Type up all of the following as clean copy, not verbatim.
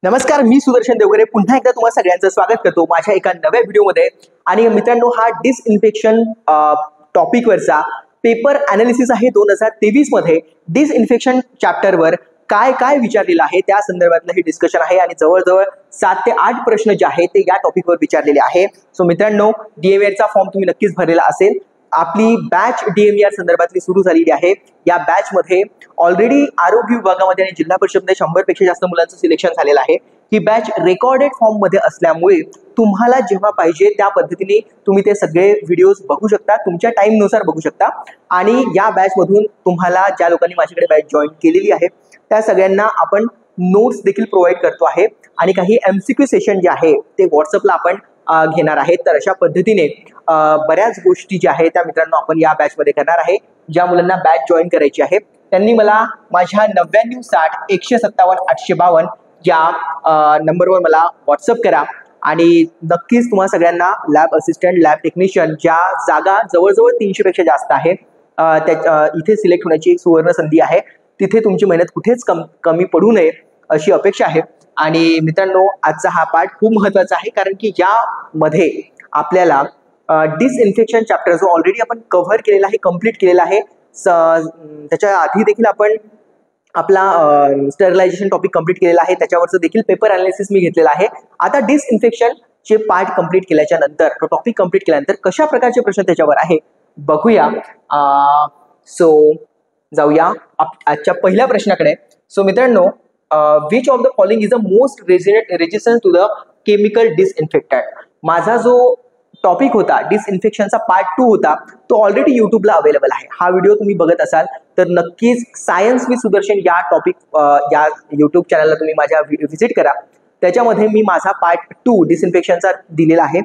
नमस्कार, मी सुदर्शन देवगरे पुन्हा एकदा तुम्हा सगळ्यांचं स्वागत करतो माझ्या एका नव्या व्हिडिओमध्ये। आणि मित्रांनो, हा डिसइन्फेक्शन टॉपिकवरचा पेपर अनालिसिस आहे 2023 मध्ये। डिसइन्फेक्शन चॅप्टरवर काय काय विचारलेलं आहे त्या संदर्भातलं हे डिस्कशन आहे आणि जवळजवळ 7 ते 8 प्रश्न जे आहेत ते या टॉपिकवर विचारलेले आहे। सो मित्रांनो, डीएमईआरचा फॉर्म तुम्ही नक्कीच भरलेला असेल। आपली बॅच डीएमईआर संदर्भातली सुरू झालेली आहे। या बॅच मध्ये ऑलरेडी आरोग्य विभागामध्ये आणि जिल्हा परिषदेमध्ये 100 पेक्षा जास्त मुलांचं सिलेक्शन झालेलं आहे। ही बॅच रेकॉर्डेड फॉर्म मध्ये असल्यामुळे तुम्हाला जेव्हा पाहिजे त्या पद्धतीने तुम्ही ते सगळे व्हिडिओज बघू शकता, तुमच्या टाइम नुसार बघू शकता। आणि या बॅच मधून तुम्हाला ज्या लोकांनी माझ्याकडे बॅच जॉईन केलेली आहे त्या सगळ्यांना आपण नोट्स देखील प्रोव्हाइड करतो आहे आणि काही एमसीक्यू सेशन जे आहे ते व्हॉट्सअपला आपण घेणार आहे। तर अशा पद्धतीने बऱ्याच गोष्टी ज्या आहेत त्या मित्रांनो आपण या बॅच मध्ये करणार आहे। ज्या मुलांना बॅच जॉईन करायची आहे त्यांनी मला माझ्या 99 60 157 852 या नंबरवर मला व्हॉट्सअप करा आणि नक्कीच तुम्हा सगळ्यांना लॅब असिस्टंट, लॅब टेक्निशियन ज्या जागा जवळजवळ 300 पेक्षा जास्त आहे इथे सिलेक्ट होण्याची एक सुवर्ण संधी आहे। तिथे तुमची मेहनत कुठेच कमी पडू नये अशी अपेक्षा आहे। आणि मित्रांनो, आजचा हा पार्ट खूप महत्त्वाचा आहे कारण की यामध्ये आपल्याला डिसइन्फेक्शन चॅप्टर जो ऑलरेडी आपण कव्हर केलेला आहे, कंप्लीट केलेला आहे। त्याच्या आधी देखील आपण आपला स्टरलायझेशन टॉपिक कंप्लीट केलेला आहे, त्याच्यावरचं देखील पेपर अनालिसिस मी घेतलेला आहे। आता डिसइन्फेक्शन चे पार्ट कंप्लीट केल्याच्या नंतर, तो टॉपिक कंप्लीट केल्यानंतर कशा प्रकारचे प्रश्न त्याच्यावर आहे बघूया। सो जाऊया आजच्या पहिल्या प्रश्नाकडे। सो मित्रांनो, which of the following is the most resistant to the chemical disinfectant. माझा जो टॉपिक होता डिसइन्फेक्शनचा पार्ट 2 होता, तो ऑलरेडी यूट्यूबला अवेलेबल आहे। हा व्हिडिओ तुम्ही बघत असाल तर नक्कीच सायन्स विथ सुदर्शन या टॉपिक या यूट्यूब चॅनलला तुम्ही माझ्या व्हिजिट करा। त्याच्यामध्ये मी माझा पार्ट 2 डिसइन्फेक्शनचा दिलेला आहे।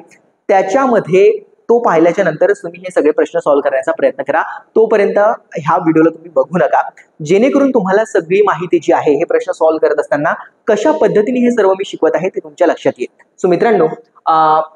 त्याच्यामध्ये तो पाहिल्याच्या नंतरच तुम्ही हे सगळे प्रश्न सॉल्व्ह करण्याचा प्रयत्न करा। तोपर्यंत ह्या व्हिडिओला तुम्ही बघू नका, जेणेकरून तुम्हाला सगळी माहिती जी आहे हे प्रश्न सॉल्व्ह करत असताना कशा पद्धतीने हे सर्व मी शिकवत आहे ते तुमच्या लक्षात येईल। सो मित्रांनो,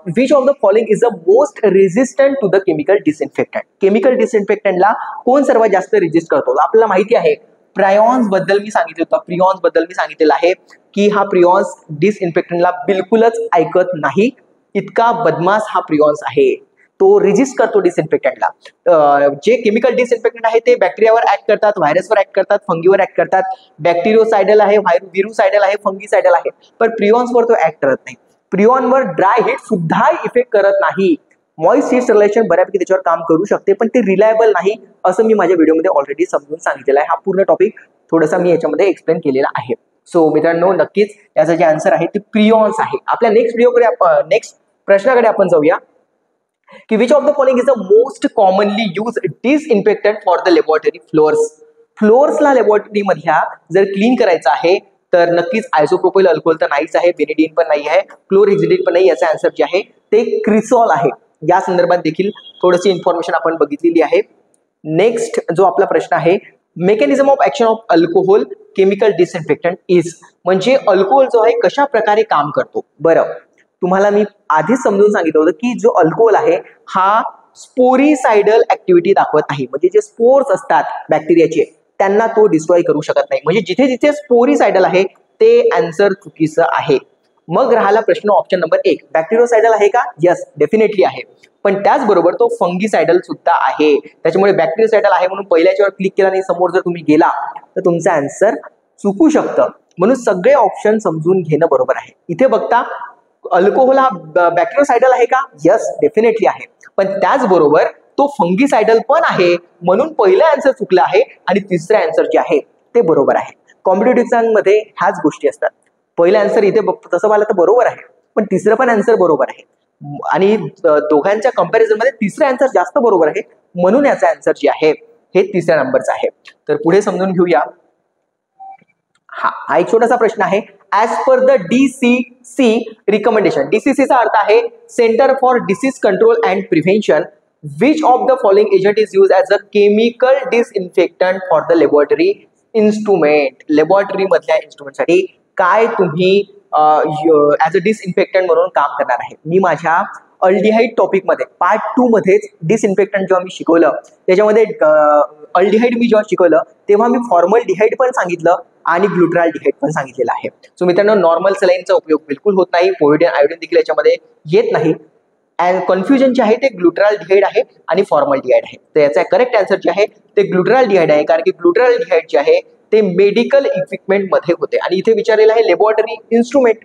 which of the following is the most resistant to the chemical disinfectant. Chemical डिसइन्फेक्टंटला कोण सर्वात जास्त रेजिस्ट करतो? आपल्याला माहिती आहे प्रियॉन्स बद्दल मी सांगितलं होतं, प्रियॉन्स बद्दल मी सांगितलेलं आहे की हा प्रियॉन्स डिसइन्फेक्टंटला बिलकुलच ऐकत नाही। इतका बदमाश हा प्रियॉन्स आहे, तो रेजिस्ट करतो डिसइन्फेक्टंटला। जे केमिकल डिसइन्फेक्टंट आहे ते बॅक्टेरियावर ऍक्ट करतात, व्हायरसवर ऍक्ट करतात, फंगीवर ऍक्ट करतात। बॅक्टेरियोसायडल आहे, व्हिरुसायडल आहे, फंगीसायडल आहे, पण प्रियॉन्सवर तो ऍक्ट करत नाही। प्रियॉनवर ड्राय हीट सुद्धा इफेक्ट करत नाही। मॉइस्ट हीट स्टरलायझेशन बऱ्यापैकी त्याच्यावर काम करू शकते, पण ते रिलायबल नाही असं मी माझ्या व्हिडिओमध्ये ऑलरेडी समजून सांगितलेलं आहे। हा पूर्ण टॉपिक थोडासा मी याच्यामध्ये एक्सप्लेन केलेला आहे। सो मित्रांनो, नक्कीच याचं जे आन्सर आहे ते प्रियॉन्स आहे। आपल्या नेक्स्ट प्रश्नाकडे आपण जाऊया की which of the following is the most commonly use disinfectant for the laboratory floors. फ्लोअर्सला लॅबोरेटरी मधल्या जर क्लीन करायचं आहे तर नक्कीच आयसोप्रोपाइल अल्कोहोल तर नाहीच आहे, बेनिडीन पण नाही आहे, क्लोरहेक्सिडिन पण नाही। याचा आन्सर जे आहे ते क्रिसॉल आहे। या संदर्भात देखील थोडीशी इन्फॉर्मेशन आपण बघितलेली आहे। नेक्स्ट जो आपला प्रश्न आहे, mechanism of action of alcohol chemical disinfectant is, म्हणजे अल्कोहोल जो आहे कशा प्रकारे काम करतो। बरं, तुम्हाला मी आधीच समजून सांगितलं होतं की जो अल्कोहोल आहे हा स्पोरीसायडल ऍक्टिव्हिटी दाखवत नाही, म्हणजे जे स्पोर्स असतात बॅक्टेरियाचे त्यांना तो डिस्ट्रॉय करू शकत नाही। म्हणजे जिथे जिथे स्पोरीसायडल आहे ते आन्सर चुकीचं आहे। मग राहिला प्रश्न ऑप्शन नंबर 1, बॅक्टेरियोसायडल आहे का? यस, डेफिनेटली आहे, पण त्याचबरोबर तो फंगीसायडल सुद्धा आहे। त्याच्यामुळे बॅक्टेरियोसायडल आहे म्हणून पहिल्याच्यावर क्लिक केला आणि समोर जर तुम्ही गेला तर तुमचं आन्सर चुकू शकतं। म्हणून सगळे ऑप्शन समजून घेणं बरोबर आहे। इथे बघता अल्कोहोल हा बॅक्टेरियोसायडल आहे का? यस, डेफिनेटली आहे, पण त्याचबरोबर तो फंगीसायडल पण आहे म्हणून पहिलं आन्सर चुकलं आहे आणि तिसरं आन्सर जे आहे ते बरोबर आहे। कॉम्पिटिटिव्ह एक्झाममध्ये ह्याच गोष्टी असतात। पहिलं आन्सर इथे तसं पाहिलं तर बरोबर आहे, पण तिसरं पण आन्सर बरोबर आहे आणि दोघांच्या कंपॅरिझन मध्ये तिसरं आन्सर जास्त बरोबर आहे, म्हणून याचा आन्सर जे आहे हे तिसऱ्या नंबरचा आहे। तर पुढे समजून घेऊया। हा एक छोटासा प्रश्न आहे, as per the DCC recommendation. DCC चा अर्थ आहे centre for disease control and prevention. Which of the following agent is use as a chemical disinfectant for the laboratory instrument. Laboratory मधल्या इन्स्ट्रुमेंटसाठी काय तुम्ही ॲज अ डिसइन्फेक्टंट म्हणून काम करणार आहे? मी माझ्या अल्डिहाइड टॉपिक मध्ये पार्ट 2 मध्येच डिसइन्फेक्टंट जेव्हा मी शिकवलं त्याच्यामध्ये अल्डिहाइड मी जेव्हा शिकवलं तेव्हा मी फॉर्मल डिहाइड पण सांगितलं आणि ग्लुटराल्डिहाइड पण सांगितलेलं आहे. सो मित्रांनो, नॉर्मल सलाईनचा उपयोग बिलकुल होत नाही, पोव्हिडियन आयोडीन देखील याच्यामध्ये येत नाही. अँड कन्फ्युजन जे आहे ते ग्लुटराल्डिहाइड आहे आणि फॉर्मल्डिहाइड आहे. तर याचा करेक्ट आन्सर जे आहे ते ग्लुटराल्डिहाइड आहे, कारण की ग्लुटराल्डिहाइड जे आहे ते मेडिकल इक्विपमेंट मध्ये होते. आणि इथे विचारलेलं आहे लॅबोरेटरी इन्स्ट्रुमेंट,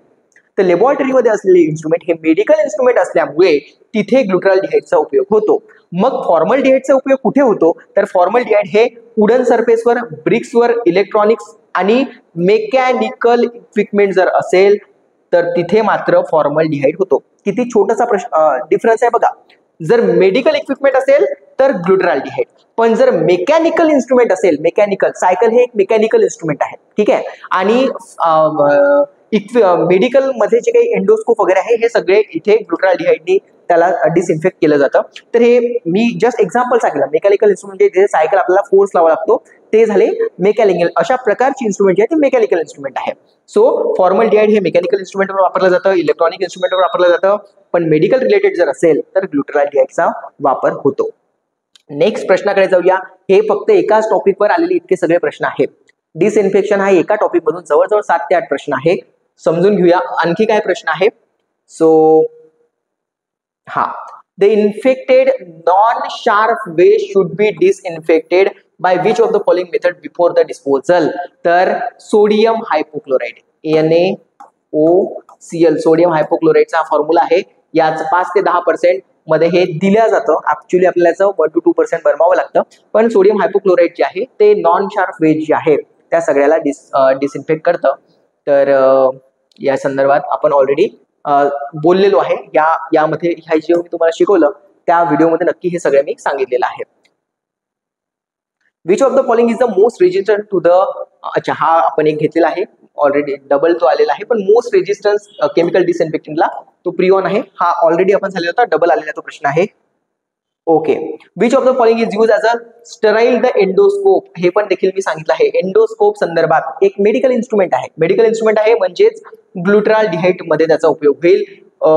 तर लॅबोरेटरीमध्ये असलेले इन्स्ट्रुमेंट हे मेडिकल इन्स्ट्रुमेंट असल्यामुळे तिथे ग्लुटराल्डिहाइडचा उपयोग होतो. मग फॉर्मल्डिहाइडचा उपयोग कुठे होतो, तर फॉर्मल्डिहाइड हे वुडन सरफेसवर, ब्रिक्सवर, इलेक्ट्रॉनिक्स आणि मेकॅनिकल इक्विपमेंट जर असेल तर तिथे मात्र फॉर्मल्डिहाइड होतो. किती छोटासा डिफरन्स आहे बघा. जर मेडिकल इक्विपमेंट असेल तर ग्लुटराल्डिहाइड, पण जर मेकॅनिकल इन्स्ट्रुमेंट असेल, मेकॅनिकल सायकल हे एक मेकॅनिकल इन्स्ट्रुमेंट आहे, ठीक आहे, आणि मेडिकल मध्ये जे काही एंडोस्कोप वगैरे आहे हे सगळे इथे ग्लुटराल्डिहाइडनी त्याला डिसइन्फेक्ट केलं जातं. तर हे मी जस्ट एक्झाम्पल सांगितलं. मेकॅनिकल इन्स्ट्रुमेंट जे सायकल आपल्याला फोर्स लावा लागतो ते झाले मेकॅनिकल. अशा प्रकारची इन्स्ट्रुमेंट जे आहे ते मेकॅनिकल इन्स्ट्रुमेंट आहे. सो फॉर्मल्डिहाइड हे मेकॅनिकल इन्स्ट्रुमेंटवर वापरलं जातं, इलेक्ट्रॉनिक इन्स्ट्रुमेंटवर वापरलं जातं, पण मेडिकल रिलेटेड जर असेल तर ग्लुटराल्डिहाइडचा वापर होतो. नेक्स्ट प्रश्नाकडे जाऊया. हे फक्त एकाच टॉपिकवर आलेले इतके सगळे प्रश्न आहेत. डिसइन्फेक्शन हा एका टॉपिक मधून जवळजवळ 7 ते 8 प्रश्न आहे. समजून घेऊया आणखी काय प्रश्न आहे. सो हा, the infected non sharp waste should be disinfected by which of the following method before the disposal. तर सोडियम हायपोक्लोराइड, NaOCl, सोडियम हायपोक्लोराइडचा हा फॉर्म्युला आहे. याच 5 ते 10% मध्ये हे दिलं जातं. ऍक्च्युअली आपल्याला याचं 1 to 2% बनवावं लागतं, पण सोडियम हायपोक्लोराइड जे आहे ते नॉन शार्प वेस्ट जे आहे त्या सगळ्याला डिसइन्फेक्ट करतं. तर या संदर्भात आपण ऑलरेडी बोललेलो आहे. यामध्ये ह्या जे मी तुम्हाला शिकवलं त्या व्हिडिओमध्ये नक्की हे सगळं मी सांगितलेलं आहे. Which of the following is the most resistant to the, अच्छा हा आपण एक घेतलेला आहे ऑलरेडी, डबल तो आलेला आहे, पण मोस्ट रेजिस्टन्स केमिकल डिसइन्फेक्टिंगला तो प्रिओन आहे. हा ऑलरेडी आपण झालेला होता, डबल आलेला तो प्रश्न आहे. Okay, which of the following is use as a Sterlite the endoscope, हे पण देखील मी सांगितलं आहे. एंडोस्कोप संदर्भात एक मेडिकल इन्स्ट्रुमेंट आहे, मेडिकल इन्स्ट्रुमेंट आहे म्हणजेच ग्लुटराल्डिहाइड मध्ये त्याचा उपयोग होईल.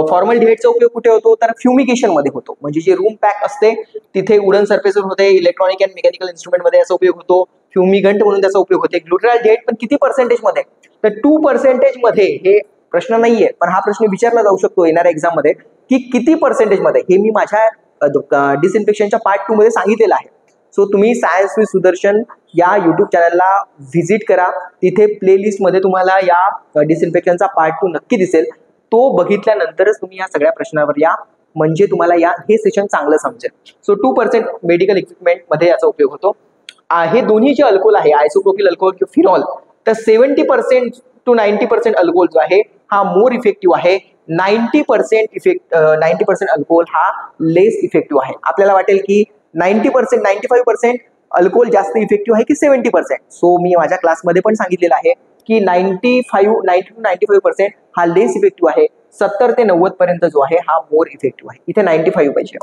फॉर्मल्डिहाइडचा उपयोग कुठे होतो, तर फ्युमिगेशन मध्ये होतो, म्हणजे जे रूम पॅक असते तिथे वुडन सरफेसवर होते. इलेक्ट्रॉनिक अँड मेकॅनिकल इन्स्ट्रुमेंट मध्ये याचा उपयोग होतो. फ्युमिगंट म्हणून त्याचा उपयोग होते. ग्लुटराल्डिहाइड पण किती पर्सेंटेज मध्ये, तर 2% मध्ये. हे प्रश्न नाहीये, पण हा प्रश्न विचारला जाऊ शकतो येणाऱ्या एक्झाम मध्ये की किती पर्सेंटेज मध्ये. हे मी माझ्या डिसइन्फेक्शनच्या पार्ट 2 मध्ये सांगितलेलं आहे. सो तुम्ही सायन्स विथ सुदर्शन या युट्यूब चॅनलला व्हिजिट करा. तिथे प्लेलिस्ट मध्ये तुम्हाला या डिसइन्फेक्शनचा पार्ट 2 नक्की दिसेल. तो बघितल्यानंतरच तुम्ही या सगळ्या प्रश्नावर या, म्हणजे तुम्हाला हे सेशन चांगलं समजेल. सो 2% मेडिकल इक्विपमेंट मध्ये याचा उपयोग होतो. हे दोन्ही जे अल्कोहोल आहे, आयसोप्रोपिल अल्कोहोल किंवा फिनॉल, तर 70% to 90% अल्कोहोल जो आहे हा मोर इफेक्टिव्ह आहे. 90% अल्कोहोल हा लेस इफेक्टिव्ह आहे. आपल्याला वाटेल की 95% अल्कोहोल जास्त इफेक्टिव्ह आहे की 70%. सो मी माझ्या क्लासमध्ये पण सांगितलेलं आहे की 90 to 95% हा लेस इफेक्टिव्ह आहे. 70 ते 90 पर्यंत जो आहे हा मोर इफेक्टिव्ह आहे. इथे 95 पाहिजे.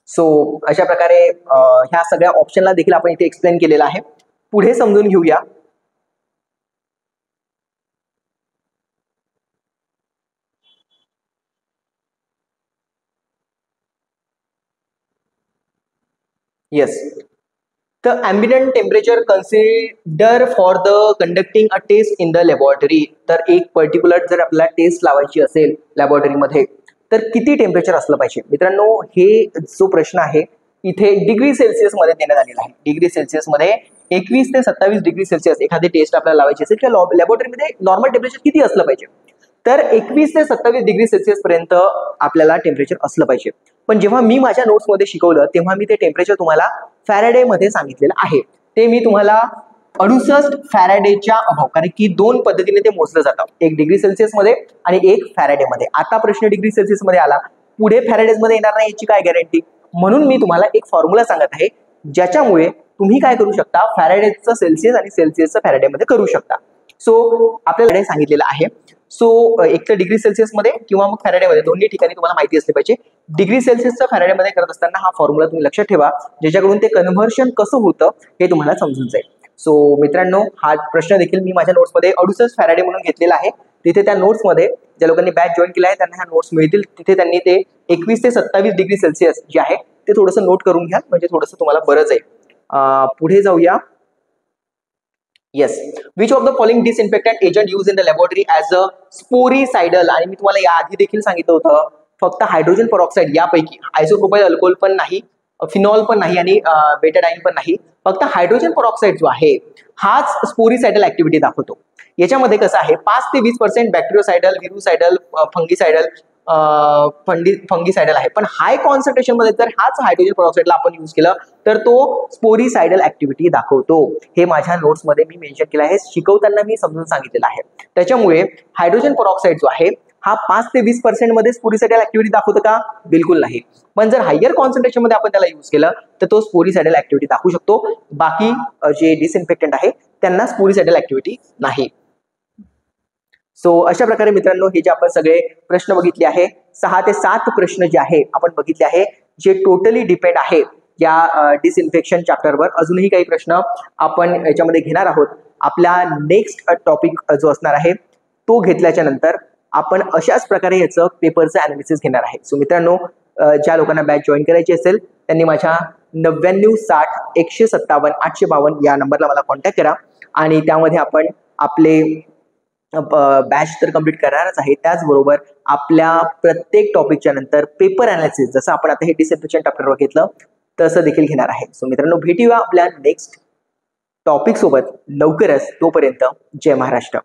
सो अशा प्रकारे ह्या सगळ्या ऑप्शनला देखील आपण इथे एक्सप्लेन केलेला आहे. पुढे समजून घेऊया. Yes. The ambient temperature consider for the conducting a test in the laboratory. तर एक पर्टिक्युलर जर आपल्याला टेस्ट लावायची असेल लॅबोरेटरीमध्ये तर किती टेम्परेचर असलं पाहिजे. मित्रांनो, हे जो प्रश्न आहे इथे डिग्री सेल्सिअस मध्ये देण्यात आलेला आहे. डिग्री सेल्सिअस मध्ये 21 ते 27 डिग्री सेल्सिअस एखादी टेस्ट आपल्याला लावायची असेल तर लॅबोरेटरीमध्ये नॉर्मल टेम्परेचर किती असलं पाहिजे, तर 21 ते 27 डिग्री सेल्सिअस पर्यंत आपल्याला टेम्परेचर असलं पाहिजे. पण जेव्हा मी माझ्या नोट्समध्ये शिकवलं तेव्हा मी ते टेम्परेचर तुम्हाला फॅरेडे मध्ये सांगितलेलं आहे. ते मी तुम्हाला 68 फॅरेडेच्या अभाव, कारण की 2 पद्धतीने ते मोजलं जातं, एक डिग्री सेल्सिअस मध्ये आणि एक फॅरेडे मध्ये. आता प्रश्न डिग्री सेल्सिअस मध्ये आला, पुढे फॅरेडेज मध्ये येणार नाही याची काय गॅरंटी. म्हणून मी तुम्हाला एक फॉर्म्युला सांगत आहे ज्याच्यामुळे तुम्ही काय करू शकता, फॅरेडेजचं सेल्सिअस आणि सेल्सिअसचं फॅरेडे मध्ये करू शकता. सो आपल्याला सांगितलेलं आहे. सो एक तर डिग्री सेल्सिअस मध्ये किंवा मग फॅरेडे मध्ये, दोन्ही ठिकाणी तुम्हाला माहिती असले पाहिजे. डिग्री सेल्सिअसचं फॅरेडे मध्ये करत असताना हा फॉर्म्युला तुम्ही लक्षात ठेवा, ज्याच्याकडून ते कन्व्हर्शन कसं होतं हे तुम्हाला समजून जाईल. सो मित्रांनो, हा प्रश्न देखील मी माझ्या नोट्समध्ये 68 फॅरेडे म्हणून घेतलेला आहे. तिथे त्या नोट्समध्ये ज्या लोकांनी बॅच जॉईन केला आहे त्यांना ह्या नोट्स मिळतील. तिथे त्यांनी ते 21 ते 27 डिग्री सेल्सिअस जे आहे ते थोडंसं नोट करून घ्या, म्हणजे थोडंसं तुम्हाला बरं जाईल. पुढे जाऊया. Yes, which of the following disinfectant agent use in the laboratory as a sporicidal, आणि मी तुम्हाला याआधी देखील सांगितलं होतं फक्त हायड्रोजन पेरॉक्साईड यापैकी आयसोप्रोपाइल अल्कोहोल पण नाही, फिनॉल पण नाही आणि बेटाडाईन पण नाही, फक्त हायड्रोजन पेरॉक्साईड जो आहे हाच स्पोरीसाइडल ऍक्टिव्हिटी दाखवतो. याच्यामध्ये कसं आहे 5 ते 20% बॅक्टेरियोसाइडल, व्हिरुसाइडल, फंगीसाइडल आहे, पण हाय कॉन्सन्ट्रेशन मध्ये जर हाच हायड्रोजन पेरॉक्साईडला आपण यूज केलं तर तो स्पोरीसाइडल ऍक्टिव्हिटी दाखवतो. हे माझ्या नोट्स मध्ये मी मेन्शन केलं आहे, शिकवताना मी समजून सांगितलेलं आहे. त्याच्यामुळे हायड्रोजन पेरॉक्साईड जो आहे हा 5 ते 20% मध्ये स्पोरीसाइडल ऍक्टिव्हिटी दाखवतो का? बिलकुल नाही. पण जर हायर कॉन्सन्ट्रेशन मध्ये आपण त्याला यूज केलं तर तो स्पोरीसाइडल ऍक्टिव्हिटी दाखवू शकतो. बाकी जे डिसइन्फेक्टंट आहे त्यांना स्पोरीसाइडल ऍक्टिव्हिटी नाही. सो अशा प्रकारे मित्रांनो हे जे आपण सगळे प्रश्न बघितले आहे 6 ते 7 प्रश्न जे आहे आपण बघितले आहे जे टोटली डिपेंड आहे या डिसइन्फेक्शन चॅप्टरवर. अजूनही काही प्रश्न आपण याच्यामध्ये घेणार आहोत. आपला नेक्स्ट टॉपिक जो असणार आहे तो घेतल्याच्या नंतर आपण अशाच प्रकारे याचं पेपरचं अनालिसिस घेणार आहे. सो मित्रांनो ज्या लोकांना बॅच जॉईन करायची असेल त्यांनी माझ्या 99 60 157 852 या नंबरला मला कॉन्टॅक्ट करा आणि त्यामध्ये आपण आपले बॅच तर कम्प्लीट करणारच आहे, त्याचबरोबर आपल्या प्रत्येक टॉपिकच्या नंतर पेपर अनालिसिस जसं आपण आता हे डिसइन्फेक्शन चॅप्टरवर घेतलं तसं देखील घेणार आहे. सो मित्रांनो भेटूया आपल्या नेक्स्ट टॉपिक सोबत लवकरच. तोपर्यंत जय महाराष्ट्र.